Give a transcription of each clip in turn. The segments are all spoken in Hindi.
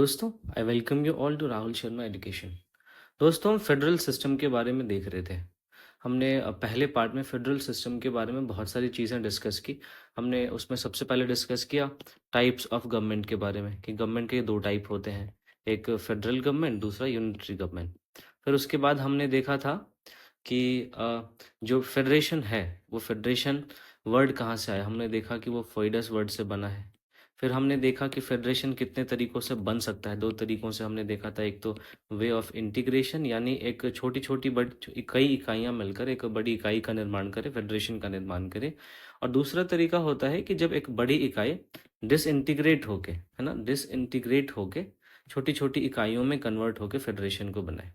दोस्तों, I welcome you all to Rahul Sharma education. दोस्तों, हम फेडरल सिस्टम के बारे में देख रहे थे। हमने पहले पार्ट में फेडरल सिस्टम के बारे में बहुत सारी चीज़ें डिस्कस की। हमने उसमें सबसे पहले डिस्कस किया टाइप्स ऑफ गवर्नमेंट के बारे में कि गवर्नमेंट के दो टाइप होते हैं, एक फेडरल गवर्नमेंट, दूसरा यूनिटरी गवर्नमेंट। फिर उसके बाद हमने देखा था कि जो फेडरेशन है वो फेडरेशन वर्ड कहाँ से आया। हमने देखा कि वो फोइडस वर्ड से बना है। फिर हमने देखा कि फेडरेशन कितने तरीक़ों से बन सकता है, 2 तरीक़ों से हमने देखा था। एक तो वे ऑफ इंटीग्रेशन, यानी एक छोटी-छोटी कई इकाइयाँ मिलकर एक बड़ी इकाई का निर्माण करें, फेडरेशन का निर्माण करें। और दूसरा तरीका होता है कि जब एक बड़ी इकाई डिसइंटीग्रेट होके, है ना? डिसइंटीग्रेट होके छोटी-छोटी इकाइयों में कन्वर्ट होके फेडरेशन को बनाए।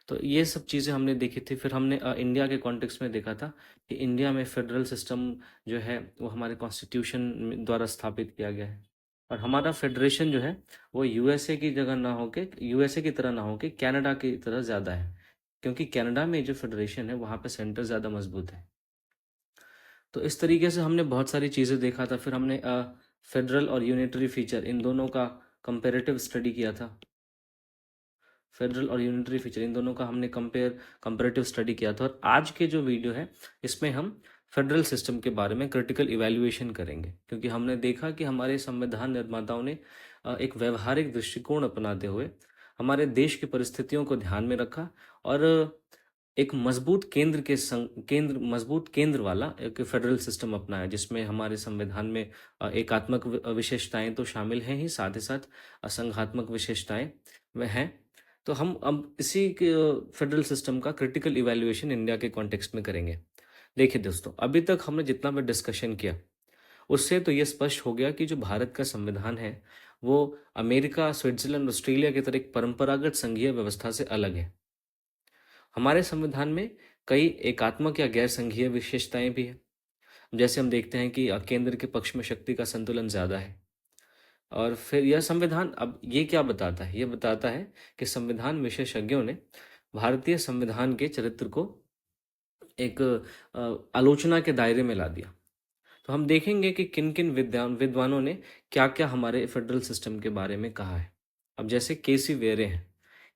तो ये सब चीज़ें हमने देखी थी। फिर हमने इंडिया के कॉन्टेक्स्ट में देखा था कि इंडिया में फेडरल सिस्टम जो है वो हमारे कॉन्स्टिट्यूशन द्वारा स्थापित किया गया है। और हमारा फेडरेशन जो है वो यूएसए की जगह ना होके, यूएसए की तरह ना होके कनाडा की तरह ज़्यादा है, क्योंकि कनाडा में जो फेडरेशन है वहाँ पे सेंटर ज़्यादा मजबूत है। तो इस तरीके से हमने बहुत सारी चीज़ें देखा था। फिर हमने फेडरल और यूनिटरी फीचर इन दोनों का कंपेरेटिव स्टडी किया था। फेडरल और यूनिटरी फीचर इन दोनों का हमने कंपेरेटिव स्टडी किया था। और आज के जो वीडियो है इसमें हम फेडरल सिस्टम के बारे में क्रिटिकल इवैल्यूएशन करेंगे, क्योंकि हमने देखा कि हमारे संविधान निर्माताओं ने एक व्यवहारिक दृष्टिकोण अपनाते हुए हमारे देश की परिस्थितियों को ध्यान में रखा और एक मजबूत केंद्र वाला एक फेडरल सिस्टम अपनाया, जिसमें हमारे संविधान में एकात्मक विशेषताएं तो शामिल हैं ही, साथ ही साथ संघात्मक विशेषताएं वह हैं। तो हम अब इसी के फेडरल सिस्टम का क्रिटिकल इवैल्यूएशन इंडिया के कॉन्टेक्स्ट में करेंगे। देखिए दोस्तों, अभी तक हमने जितना भी डिस्कशन किया उससे तो ये स्पष्ट हो गया कि जो भारत का संविधान है वो अमेरिका, स्विट्जरलैंड, ऑस्ट्रेलिया की तरह एक परंपरागत संघीय व्यवस्था से अलग है। हमारे संविधान में कई एकात्मक या गैर संघीय विशेषताएं भी हैं। जैसे हम देखते हैं कि केंद्र के पक्ष में शक्ति का संतुलन ज़्यादा है। और फिर यह संविधान अब ये क्या बताता है? ये बताता है कि संविधान विशेषज्ञों ने भारतीय संविधान के चरित्र को एक आलोचना के दायरे में ला दिया। तो हम देखेंगे कि किन-किन विद्वानों ने क्या-क्या हमारे फेडरल सिस्टम के बारे में कहा है। अब जैसे केसी वेरे हैं।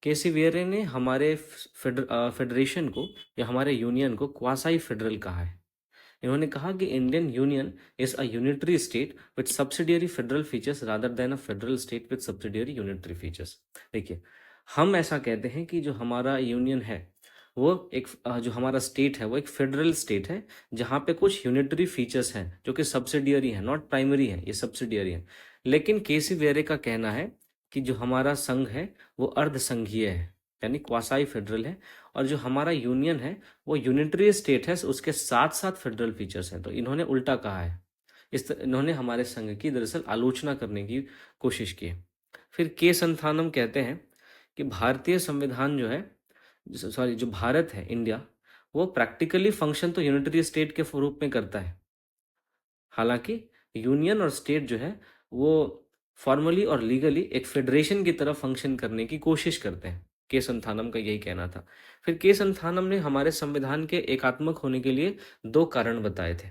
केसी वेरे ने हमारे फेडरेशन को या हमारे यूनियन को क्वासी फेडरल कहा है। इन्होंने कहा कि Indian union is a unitary state with subsidiary federal features rather than a federal state with subsidiary unitary features. देखिए, हम ऐसा कहते हैं कि जो हमारा यूनियन है वो एक जो हमारा स्टेट है वो एक फेडरल स्टेट है, जहाँ पे कुछ यूनिटरी फीचर्स हैं जो कि सब्सिडियरी हैं, नॉट प्राइमरी हैं, ये सब्सिडियरी हैं। लेकिन केसी वेरे का कहना है कि जो हमारा संघ है वो अर्ध संघीय है, यानी क्वासाई फेडरल है। और जो हमारा यूनियन है वो यूनिटरी स्टेट है, उसके साथ साथ फेडरल फीचर्स हैं। तो इन्होंने उल्टा कहा है। इन्होंने हमारे संघ की दरअसल आलोचना करने की कोशिश की है। फिर के संथानम कहते हैं कि भारतीय संविधान जो है, सॉरी, जो भारत है, इंडिया, वो प्रैक्टिकली फंक्शन तो यूनिटरी स्टेट के रूप में करता है। हालांकि यूनियन और स्टेट जो है वो फॉर्मली और लीगली एक फेडरेशन की तरह फंक्शन करने की कोशिश करते हैं। के संथानम का यही कहना था। फिर के संथानम ने हमारे संविधान के एकात्मक होने के लिए 2 कारण बताए थे।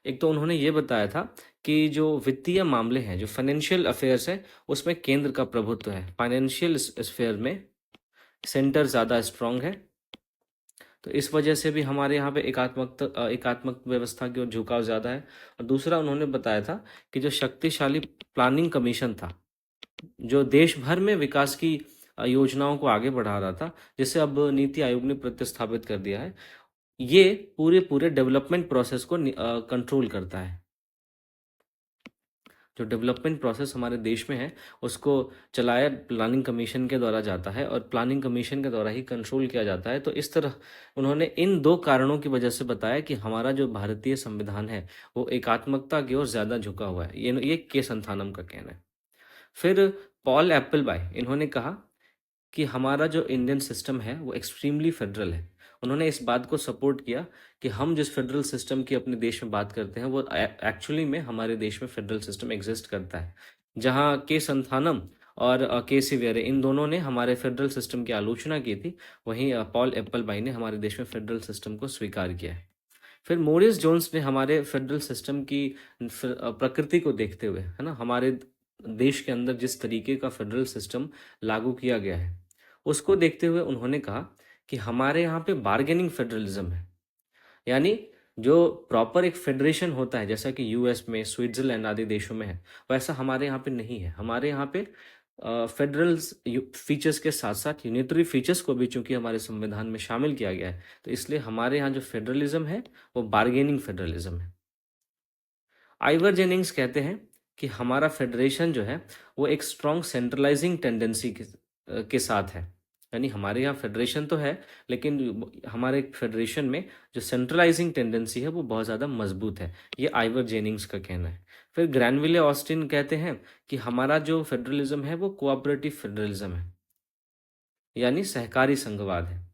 एक तो उन्होंने ये बताया था कि जो वित्तीय मामले हैं, जो फाइनेंशियल अफेयर्स है, उसमें केंद्र का प्रभुत्व है। फाइनेंशियल स्फेयर में सेंटर ज़्यादा स्ट्रांग है। तो इस वजह से भी हमारे यहाँ पे एकात्मक व्यवस्था की ओर झुकाव ज़्यादा है। और दूसरा उन्होंने बताया था कि जो शक्तिशाली प्लानिंग कमीशन था, जो देश भर में विकास की योजनाओं को आगे बढ़ा रहा था, जिसे अब नीति आयोग ने प्रतिस्थापित कर दिया है, ये पूरे पूरे डेवलपमेंट प्रोसेस को कंट्रोल करता है। जो डेवलपमेंट प्रोसेस हमारे देश में है उसको चलाया प्लानिंग कमीशन के द्वारा जाता है और प्लानिंग कमीशन के द्वारा ही कंट्रोल किया जाता है। तो इस तरह उन्होंने इन 2 कारणों की वजह से बताया कि हमारा जो भारतीय संविधान है वो एकात्मकता की ओर ज़्यादा झुका हुआ है। ये के संथानम का कहना है। फिर पॉल एप्पलबाय, इन्होंने कहा कि हमारा जो इंडियन सिस्टम है वो एक्सट्रीमली फेडरल है। उन्होंने इस बात को सपोर्ट किया कि हम जिस फेडरल सिस्टम की अपने देश में बात करते हैं वो एक्चुअली में हमारे देश में फेडरल सिस्टम एग्जिस्ट करता है। जहाँ के संथानम और के सी वेरे, इन दोनों ने हमारे फेडरल सिस्टम की आलोचना की थी, वहीं पॉल एप्पलबाई ने हमारे देश में फेडरल सिस्टम को स्वीकार किया है। फिर मोरिस जोन्स ने हमारे फेडरल सिस्टम की प्रकृति को देखते हुए, है ना, हमारे देश के अंदर जिस तरीके का फेडरल सिस्टम लागू किया गया है, उसको देखते हुए उन्होंने कहा कि हमारे यहाँ पे बार्गेनिंग फेडरलिज्म है। यानी जो प्रॉपर एक फेडरेशन होता है, जैसा कि यूएस में, स्विट्जरलैंड आदि देशों में है, वैसा हमारे यहाँ पे नहीं है। हमारे यहाँ पे फेडरल फीचर्स के साथ साथ यूनिटरी फीचर्स को भी चूंकि हमारे संविधान में शामिल किया गया है, तो इसलिए हमारे यहाँ जो फेडरलिज्म है वो बार्गेनिंग फेडरलिज्म है। आइवर जेनिंग्स कहते हैं कि हमारा फेडरेशन जो है वो एक स्ट्रॉन्ग सेंट्रलाइजिंग टेंडेंसी के साथ है। यानी हमारे यहाँ फेडरेशन तो है, लेकिन हमारे फेडरेशन में जो सेंट्रलाइजिंग टेंडेंसी है वो बहुत ज़्यादा मजबूत है। ये आइवर जेनिंग्स का कहना है। फिर ग्रैनविले ऑस्टिन कहते हैं कि हमारा जो फेडरलिज्म है वो कोऑपरेटिव फेडरलिज्म है, यानी सहकारी संघवाद है।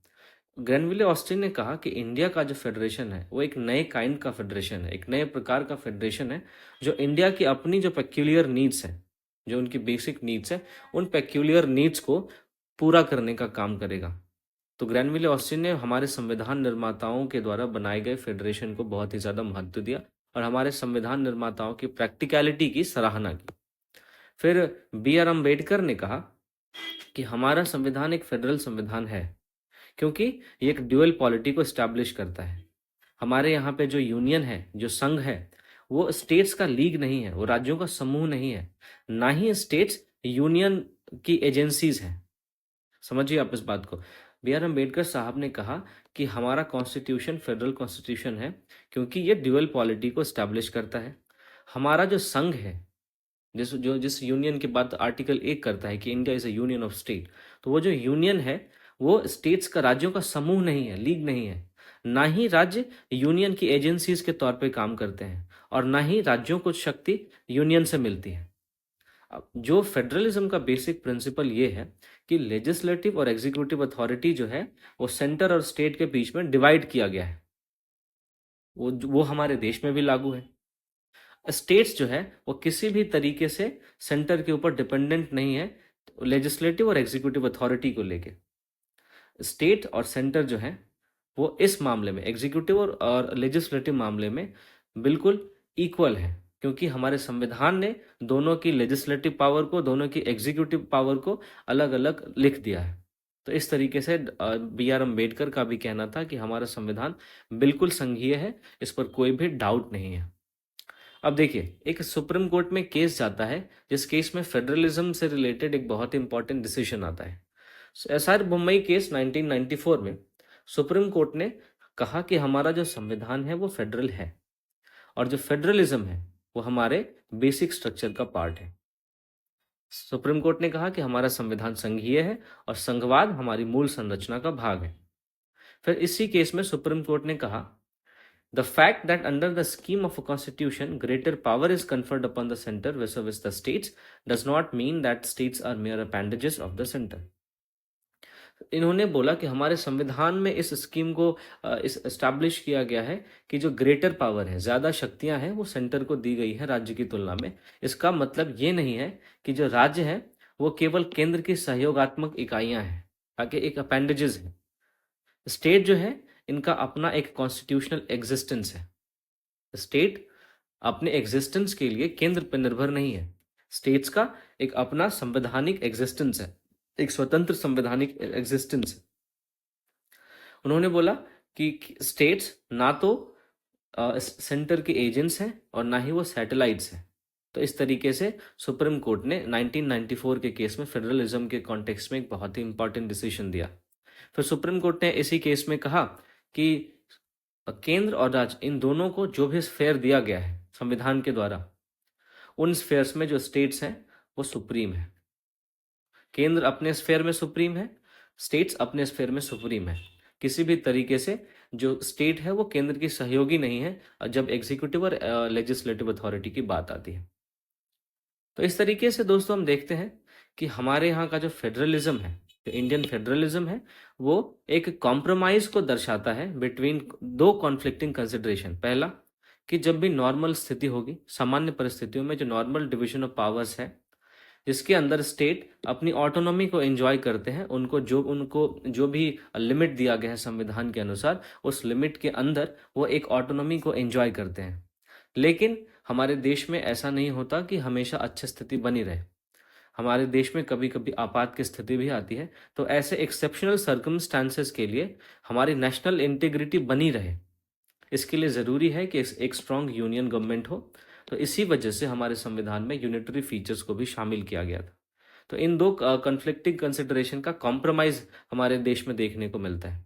ग्रैनविले ऑस्टिन ने कहा कि इंडिया का जो फेडरेशन है वो एक नए काइंड का फेडरेशन है, एक नए प्रकार का फेडरेशन है, जो इंडिया की अपनी जो पेक्यूलियर नीड्स है, जो उनकी बेसिक नीड्स है, उन पेक्यूलियर नीड्स को पूरा करने का काम करेगा। तो ग्रैनविले ऑस्टिन ने हमारे संविधान निर्माताओं के द्वारा बनाए गए फेडरेशन को बहुत ही ज़्यादा महत्व दिया और हमारे संविधान निर्माताओं की प्रैक्टिकलिटी की सराहना की। फिर बी आर अम्बेडकर ने कहा कि हमारा संविधान एक फेडरल संविधान है, क्योंकि ये एक ड्यूअल पॉलिटी को स्टैब्लिश करता है। हमारे यहाँ पे जो यूनियन है, जो संघ है, वो स्टेट्स का लीग नहीं है, वो राज्यों का समूह नहीं है, ना ही स्टेट्स यूनियन की एजेंसीज हैं। समझिए आप इस बात को। बी आर अम्बेडकर साहब ने कहा कि हमारा कॉन्स्टिट्यूशन फेडरल कॉन्स्टिट्यूशन है, क्योंकि ये ड्यूअल पॉलिटी को स्टैब्लिश करता है। हमारा जो संघ है, जिस यूनियन की बात आर्टिकल 1 करता है कि India is a union of state, तो वो जो यूनियन है वो स्टेट्स का, राज्यों का समूह नहीं है, लीग नहीं है। ना ही राज्य यूनियन की एजेंसीज के तौर पे काम करते हैं और ना ही राज्यों को शक्ति यूनियन से मिलती है। अब जो फेडरलिज्म का बेसिक प्रिंसिपल ये है कि लेजिस्लेटिव और एग्जीक्यूटिव अथॉरिटी जो है वो सेंटर और स्टेट के बीच में डिवाइड किया गया है। वो हमारे देश में भी लागू है। स्टेट्स जो है वो किसी भी तरीके से सेंटर के ऊपर डिपेंडेंट नहीं है लेजिस्लेटिव और एग्जीक्यूटिव अथॉरिटी को लेके। स्टेट और सेंटर जो है वो इस मामले में, एग्जीक्यूटिव और लेजिस्लेटिव मामले में बिल्कुल इक्वल है, क्योंकि हमारे संविधान ने दोनों की लेजिस्लेटिव पावर को, दोनों की एग्जीक्यूटिव पावर को अलग अलग लिख दिया है। तो इस तरीके से बी आर अम्बेडकर का भी कहना था कि हमारा संविधान बिल्कुल संघीय है, इस पर कोई भी डाउट नहीं है। अब देखिए, एक सुप्रीम कोर्ट में केस जाता है, जिस केस में फेडरलिज्म से रिलेटेड एक बहुत इंपॉर्टेंट डिसीजन आता है। एसआर मुंबई केस 1994 में सुप्रीम कोर्ट ने कहा कि हमारा जो संविधान है वो फेडरल है और जो फेडरलिज्म है वो हमारे बेसिक स्ट्रक्चर का पार्ट है। सुप्रीम कोर्ट ने कहा कि हमारा संविधान संघीय है और संघवाद हमारी मूल संरचना का भाग है। फिर इसी केस में सुप्रीम कोर्ट ने कहा, the fact that under the scheme of a constitution greater power is conferred upon the center vis-a-vis the states does not mean that states are mere appendages of the center। इन्होंने बोला कि हमारे संविधान में इस स्कीम को इस एस्टैब्लिश किया गया है कि जो ग्रेटर पावर है, ज़्यादा शक्तियां हैं, वो सेंटर को दी गई है राज्य की तुलना में। इसका मतलब ये नहीं है कि जो राज्य है वो केवल केंद्र की सहयोगात्मक इकाइयां हैं, ताकि एक अपेंडेजेस है। स्टेट जो है इनका अपना एक कॉन्स्टिट्यूशनल एग्जिस्टेंस है। स्टेट अपने एग्जिस्टेंस के लिए केंद्र पर निर्भर नहीं है। स्टेट्स का एक अपना संवैधानिक एग्जिस्टेंस है, एक स्वतंत्र संवैधानिक एग्जिस्टेंस है। उन्होंने बोला कि स्टेट्स ना तो सेंटर के एजेंट्स हैं और ना ही वो सैटेलाइट्स हैं। तो इस तरीके से सुप्रीम कोर्ट ने 1994 के केस में फेडरलिज्म के कॉन्टेक्स्ट में एक बहुत ही इंपॉर्टेंट डिसीजन दिया। फिर सुप्रीम कोर्ट ने इसी केस में कहा कि केंद्र और राज्य, इन दोनों को जो भी स्फेयर दिया गया है संविधान के द्वारा, उन स्फेयर्स में जो स्टेट्स हैं वो सुप्रीम है। केंद्र अपने स्फेयर में सुप्रीम है, स्टेट्स अपने स्फेयर में सुप्रीम है। किसी भी तरीके से जो स्टेट है वो केंद्र की सहयोगी नहीं है जब एग्जीक्यूटिव और लेजिस्लेटिव अथॉरिटी की बात आती है। तो इस तरीके से दोस्तों हम देखते हैं कि हमारे यहाँ का जो फेडरलिज्म है, जो इंडियन फेडरलिज्म है, वो एक कॉम्प्रोमाइज को दर्शाता है बिटवीन दो कॉन्फ्लिक्टिंग कंसिडरेशन। पहला कि जब भी नॉर्मल स्थिति होगी, सामान्य परिस्थितियों में जो नॉर्मल डिवीजन ऑफ पावर्स है, जिसके अंदर स्टेट अपनी ऑटोनॉमी को एंजॉय करते हैं, उनको जो भी लिमिट दिया गया है संविधान के अनुसार, उस लिमिट के अंदर वो एक ऑटोनॉमी को एंजॉय करते हैं। लेकिन हमारे देश में ऐसा नहीं होता कि हमेशा अच्छी स्थिति बनी रहे। हमारे देश में कभी-कभी आपात की स्थिति भी आती है। तो ऐसे एक्सेप्शनल सर्कमस्टेंसेस के लिए हमारी नेशनल इंटीग्रिटी बनी रहे, इसके लिए ज़रूरी है कि एक स्ट्रॉन्ग यूनियन गवर्नमेंट हो। तो इसी वजह से हमारे संविधान में यूनिटरी फीचर्स को भी शामिल किया गया था। तो इन दो कॉन्फ्लिक्टिंग कंसिडरेशन का कॉम्प्रोमाइज़ हमारे देश में देखने को मिलता है।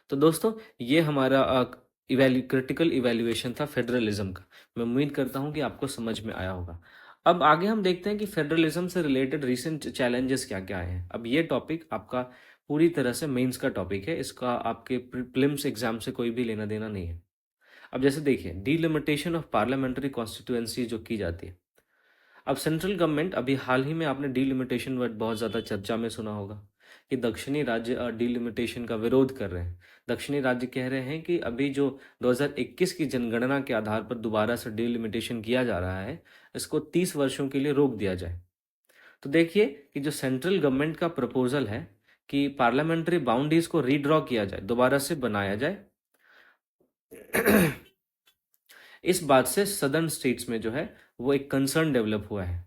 तो दोस्तों, ये हमारा क्रिटिकल इवैल्यूएशन था फेडरलिज्म का। मैं उम्मीद करता हूँ कि आपको समझ में आया होगा। अब आगे हम देखते हैं कि फेडरलिज्म से रिलेटेड रीसेंट चैलेंजेस क्या-क्या आए हैं। अब ये टॉपिक आपका पूरी तरह से मेंस का टॉपिक है, इसका आपके प्रीलिम्स एग्जाम से कोई भी लेना-देना नहीं है। अब जैसे देखिए, डिलिमिटेशन ऑफ पार्लियामेंट्री कॉन्स्टिट्यूएंसी जो की जाती है। अब सेंट्रल गवर्नमेंट, अभी हाल ही में आपने डीलिमिटेशन वर्ड बहुत ज़्यादा चर्चा में सुना होगा कि दक्षिणी राज्य डीलिमिटेशन का विरोध कर रहे हैं। दक्षिणी राज्य कह रहे हैं कि अभी जो 2021 की जनगणना के आधार पर दोबारा से डीलिमिटेशन किया जा रहा है, इसको 30 वर्षों के लिए रोक दिया जाए। तो देखिए कि जो सेंट्रल गवर्नमेंट का प्रपोजल है कि पार्लियामेंट्री बाउंड्रीज को रीड्रॉ किया जाए, दोबारा से बनाया जाए। इस बात से सदर्न स्टेट्स में जो है वो एक कंसर्न डेवलप हुआ है।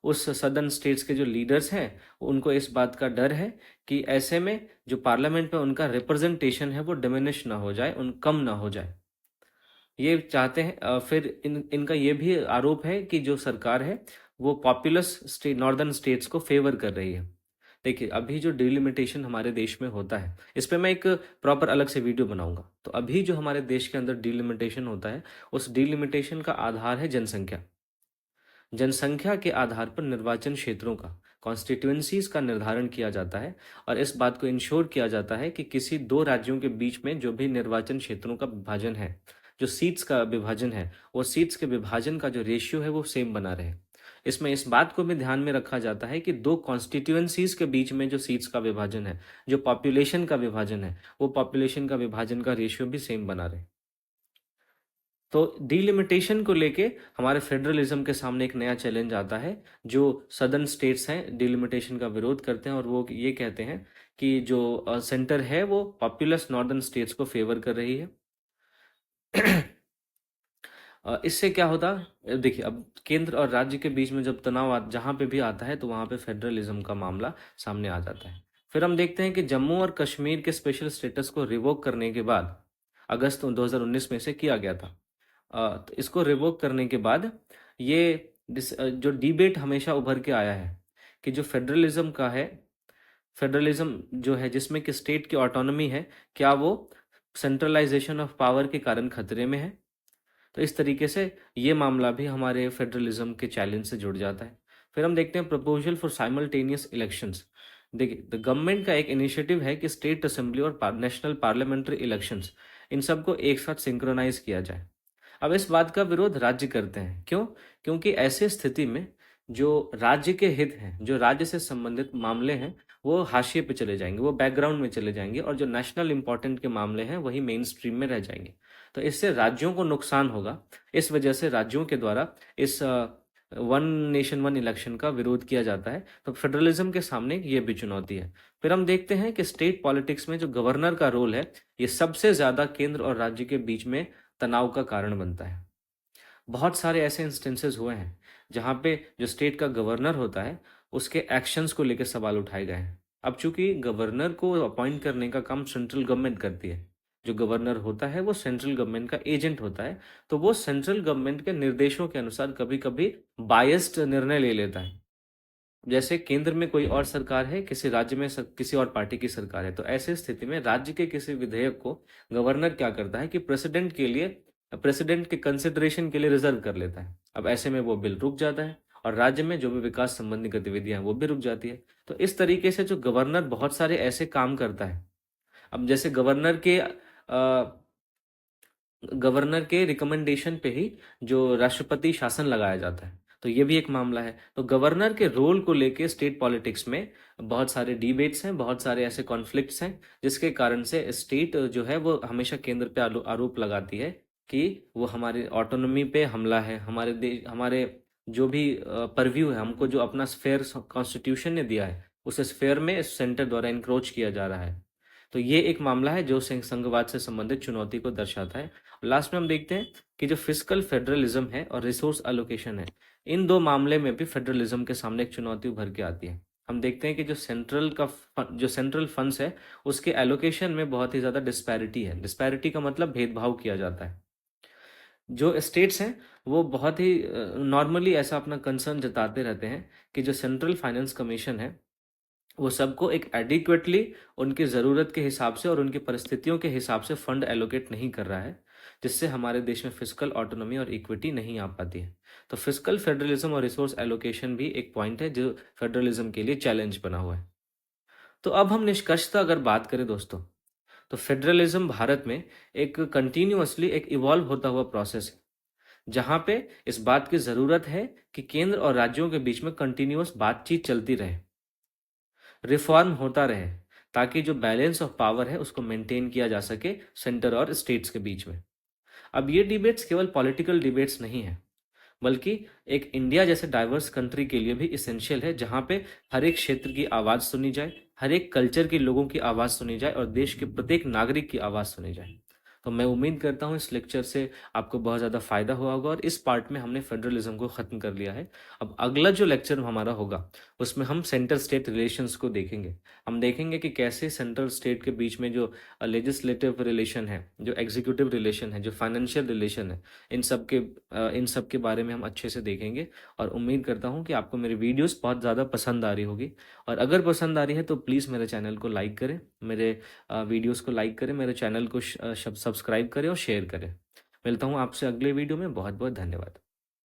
उस सदर्न स्टेट्स के जो लीडर्स हैं, उनको इस बात का डर है कि ऐसे में जो पार्लियामेंट में उनका रिप्रेजेंटेशन है वो डिमिनिश ना हो जाए, कम ना हो जाए। ये चाहते हैं। फिर इनका ये भी आरोप है कि जो सरकार है वो पॉपुलस स्टेट नॉर्दर्न स्टेट्स को फेवर कर रही है। देखिए, अभी जो डिलिमिटेशन हमारे देश में होता है, इस पे मैं एक प्रॉपर अलग से वीडियो बनाऊंगा। तो अभी जो हमारे देश के अंदर डिलिमिटेशन होता है, उस डिलिमिटेशन का आधार है जनसंख्या। जनसंख्या के आधार पर निर्वाचन क्षेत्रों का, कॉन्स्टिट्यूएंसीज का निर्धारण किया जाता है और इस बात को इंश्योर किया जाता है कि किसी दो राज्यों के बीच में जो भी निर्वाचन क्षेत्रों का विभाजन है, जो सीट्स का विभाजन है, वो सीट्स के विभाजन का जो रेशियो है वो सेम बना रहे। इसमें इस बात को भी ध्यान में रखा जाता है कि दो कॉन्स्टिट्यूएंसीज के बीच में जो सीट्स का विभाजन है, जो पॉपुलेशन का विभाजन है, वो पॉपुलेशन का विभाजन का रेशियो भी सेम बना रहे। तो डिलिमिटेशन को लेके हमारे फेडरलिज्म के सामने एक नया चैलेंज आता है। जो सदर्न स्टेट्स हैं डिलिमिटेशन का विरोध करते हैं और वो ये कहते हैं कि जो सेंटर है वो पॉपुलस नॉर्दर्न स्टेट्स को फेवर कर रही है। इससे क्या होता, देखिए, अब केंद्र और राज्य के बीच में जब तनाव जहाँ पे भी आता है तो वहाँ पे फेडरलिज्म का मामला सामने आ जाता है। फिर हम देखते हैं कि जम्मू और कश्मीर के स्पेशल स्टेटस को रिवोक करने के बाद, अगस्त 2019 में से किया गया था। तो इसको रिवोक करने के बाद ये जो डिबेट हमेशा उभर के आया है कि जो फेडरलिज्म का है, फेडरलिज्म जो है जिसमें कि स्टेट की ऑटोनॉमी है, क्या वो सेंट्रलाइजेशन ऑफ पावर के कारण खतरे में है। तो इस तरीके से ये मामला भी हमारे फेडरलिज्म के चैलेंज से जुड़ जाता है। फिर हम देखते हैं प्रपोजल फॉर साइमल्टेनियस इलेक्शंस। देखिए, द गवर्नमेंट का एक इनिशिएटिव है कि स्टेट असेंबली और नेशनल पार्लियामेंट्री इलेक्शंस, इन सबको एक साथ सिंक्रोनाइज किया जाए। अब इस बात का विरोध राज्य करते हैं। क्यों? क्योंकि ऐसी स्थिति में जो राज्य के हित हैं, जो राज्य से संबंधित मामले हैं, वो हाशिए पे चले जाएंगे, वो बैकग्राउंड में चले जाएंगे और जो नेशनल इंपॉर्टेंट के मामले हैं वही मेन स्ट्रीम में रह जाएंगे। तो इससे राज्यों को नुकसान होगा। इस वजह से राज्यों के द्वारा इस वन नेशन वन इलेक्शन का विरोध किया जाता है। तो फेडरलिज्म के सामने ये भी चुनौती है। फिर हम देखते हैं कि स्टेट पॉलिटिक्स में जो गवर्नर का रोल है, ये सबसे ज़्यादा केंद्र और राज्य के बीच में तनाव का कारण बनता है। बहुत सारे ऐसे इंस्टेंसेस हुए हैं जहाँ पे जो स्टेट का गवर्नर होता है, उसके एक्शंस को लेकर सवाल उठाए गए हैं। अब चूंकि गवर्नर को अपॉइंट करने का काम सेंट्रल गवर्नमेंट करती है, जो गवर्नर होता है वो सेंट्रल गवर्नमेंट का एजेंट होता है, तो वो सेंट्रल गवर्नमेंट के निर्देशों के अनुसार कभी कभी बायस्ड निर्णय ले लेता है। जैसे केंद्र में कोई और सरकार है, किसी राज्य में किसी और पार्टी की सरकार है, तो ऐसे स्थिति में राज्य के किसी विधेयक को गवर्नर क्या करता है कि प्रेसिडेंट के लिए, प्रेसिडेंट के कंसिडरेशन के लिए रिजर्व कर लेता है। अब ऐसे में वो बिल रुक जाता है और राज्य में जो भी विकास संबंधी गतिविधियां हैं वो भी रुक जाती है। तो इस तरीके से जो गवर्नर बहुत सारे ऐसे काम करता है। अब जैसे गवर्नर के रिकमेंडेशन पे ही जो राष्ट्रपति शासन लगाया जाता है, तो ये भी एक मामला है। तो गवर्नर के रोल को लेके स्टेट पॉलिटिक्स में बहुत सारे डिबेट्स हैं, बहुत सारे ऐसे कॉन्फ्लिक्ट्स हैं, जिसके कारण से स्टेट जो है वो हमेशा केंद्र पे आरोप लगाती है कि वो हमारी ऑटोनॉमी पे हमला है, हमारे देश, हमारे जो भी परव्यू है, हमको जो अपना स्फेयर कॉन्स्टिट्यूशन ने दिया है, उस स्फेयर में सेंटर द्वारा इंक्रोच किया जा रहा है। तो ये एक मामला है जो संघवाद से संबंधित चुनौती को दर्शाता है। लास्ट में हम देखते हैं कि जो फिस्कल फेडरलिज्म है और रिसोर्स एलोकेशन है, इन दो मामले में भी फेडरलिज्म के सामने एक चुनौती उभर के आती है। हम देखते हैं कि जो सेंट्रल फंड्स है, उसके एलोकेशन में बहुत ही ज़्यादा डिस्पैरिटी है। डिस्पैरिटी का मतलब भेदभाव किया जाता है। जो स्टेट्स हैं वो बहुत ही नॉर्मली ऐसा अपना कंसर्न जताते रहते हैं कि जो सेंट्रल फाइनेंस कमीशन है, वो सबको एक एडिक्वेटली उनकी ज़रूरत के हिसाब से और उनकी परिस्थितियों के हिसाब से फंड एलोकेट नहीं कर रहा है, जिससे हमारे देश में फिस्कल ऑटोनॉमी और इक्विटी नहीं आ पाती है। तो फिस्कल फेडरलिज्म और रिसोर्स एलोकेशन भी एक पॉइंट है जो फेडरलिज्म के लिए चैलेंज बना हुआ है। तो अब हम निष्कर्षतः अगर बात करें दोस्तों, तो फेडरलिज्म भारत में एक कंटिन्यूअसली एक इवॉल्व होता हुआ प्रोसेस है, जहाँ पे इस बात की ज़रूरत है कि केंद्र और राज्यों के बीच में कंटिन्यूअस बातचीत चलती रहे, रिफॉर्म होता रहे, ताकि जो बैलेंस ऑफ पावर है उसको मेंटेन किया जा सके सेंटर और स्टेट्स के बीच में। अब ये डिबेट्स केवल पॉलिटिकल डिबेट्स नहीं है, बल्कि एक इंडिया जैसे डाइवर्स कंट्री के लिए भी इसेंशियल है, जहाँ पे हर एक क्षेत्र की आवाज़ सुनी जाए, हर एक कल्चर के लोगों की आवाज़ सुनी जाए और देश के प्रत्येक नागरिक की आवाज़ सुनी जाए। तो मैं उम्मीद करता हूँ इस लेक्चर से आपको बहुत ज़्यादा फायदा हुआ होगा और इस पार्ट में हमने फेडरलिज्म को ख़त्म कर लिया है। अब अगला जो लेक्चर हमारा होगा, उसमें हम सेंटर स्टेट रिलेशंस को देखेंगे। हम देखेंगे कि कैसे सेंट्रल स्टेट के बीच में जो लेजिस्लेटिव रिलेशन है, जो एग्जीक्यूटिव रिलेशन है, जो फाइनेंशियल रिलेशन है, इन सब के बारे में हम अच्छे से देखेंगे। और उम्मीद करता हूँ कि आपको मेरी वीडियोस बहुत ज़्यादा पसंद आ रही होगी। और अगर पसंद आ रही है तो प्लीज़ मेरे चैनल को लाइक करें, मेरे वीडियोस को लाइक करें, मेरे चैनल को सब्सक्राइब करें और शेयर करें। मिलता हूँ आपसे अगले वीडियो में। बहुत बहुत धन्यवाद।